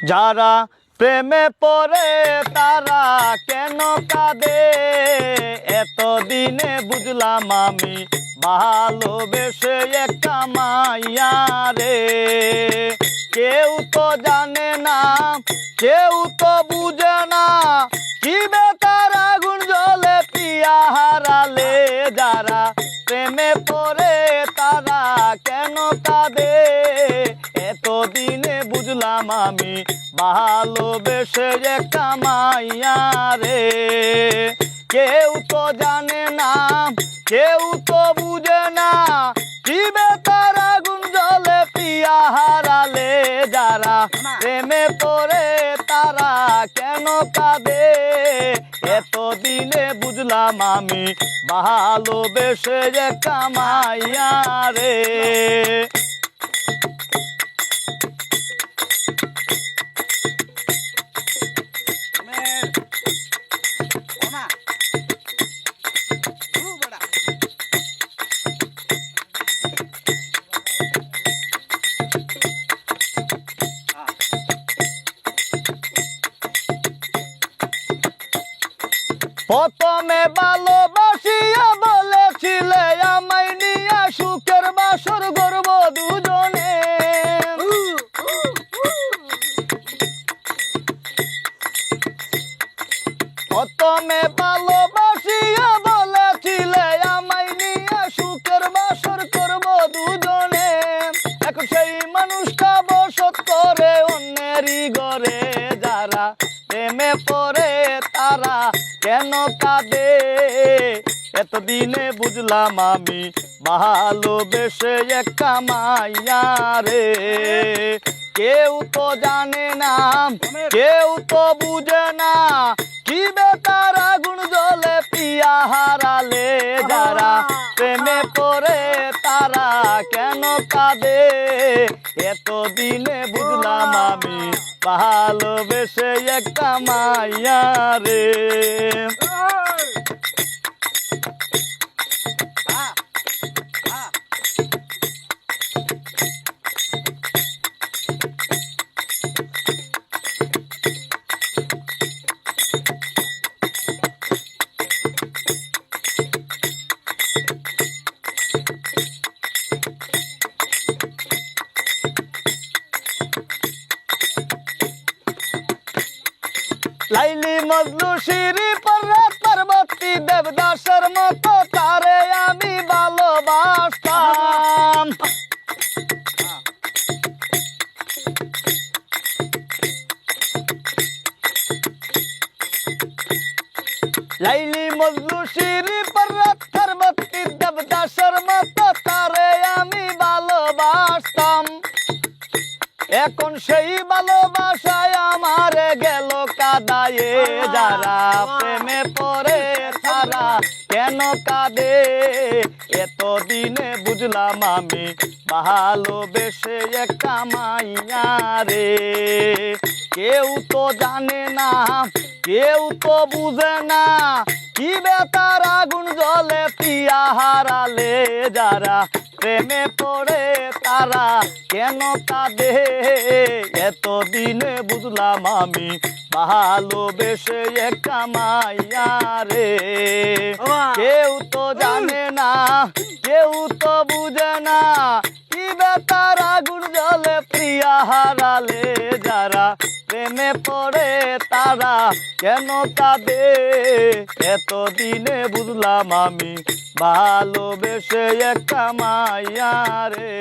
যারা প্রেমে পড়ে তারা কেন কাঁদে, এতদিনে বুঝলাম আমি ভালোবেসে একটা মাইয়া রে। কেউ তো জানে না, কেউ তো বুঝে না, কি বেতার আগুন জ্বলে পিয়া হারালে। যারা প্রেমে পড়ে তারা কেন কাঁদে, এতদিনে বুঝলাম আমি ভালোবেসে একটা মাইয়া রে। কেউ তো জানে না, কেউ তো বুঝে না, কি বেতার আগুন জ্বলে পিয়া হারালে। যারা প্রেমে পড়ে তারা কেন কাঁদে, এতদিনে বুঝলাম আমি ভালোবেসে একটা মাইয়া রে। প্রথমে ভালোবাসিয়া বলেছিলে আমায় নিয়া সুখের বাসর গর্ব দুজনে। প্রথমে ভালোবাসিয়া বলেছিলে আমায় নিয়া সুখের বাসর করব দুজনে। এখন সেই মানুষটা বসত করে অন্যেরই ঘরে। যারা প্রেমে পড়ে তারা কেন কাঁদে, এতদিনে বুঝলাম আমি ভালোবেসে একটা মাইয়া রে। কেউ তো জানে না, কেউ তো বুঝে না, কি বেতার আগুন জ্বলে পিয়া হারালে। যারা প্রেমে পড়ে তারা কেন কাঁদে, এতদিনে বুঝলাম আমি ভালোবেসে একটা মাইয়া রে। লাইলি মজনু শিরি পর্বত পর্বতী দেবদাসের মতো তারে আমি ভালোবাসতাম। লাইলি মজনু শিরি পর্বত পর্বতী দেবদাসের মতো তারে আমি ভালোবাসতাম। এখন সেই ভালোবাসায় আমারে গেল কাদায়ে। যারা প্রেমে পড়ে তারা কেন কাঁদে, এতদিনে বুঝলাম আমি ভালোবেসে একটা মাইয়া রে। কেউ তো জানে না, কেউ তো বুঝে না, কি বেতার আগুন জ্বলে পিয়া হারালে। যারা প্রেমে পড়ে তারা কেন কাঁদে, এতদিনে বুঝলাম আমি ভালোবেসে একটা মাইয়া রে। কেউ তো জানে না, কেউ তো বুঝে না, কি বেতার আগুন জ্বলে প্রিয়া হারালে। যারা প্রেমে পড়ে তারা কেন কাঁদে, এতদিনে বুঝলাম আমি ভালোবেসে একটা মাইয়া রে।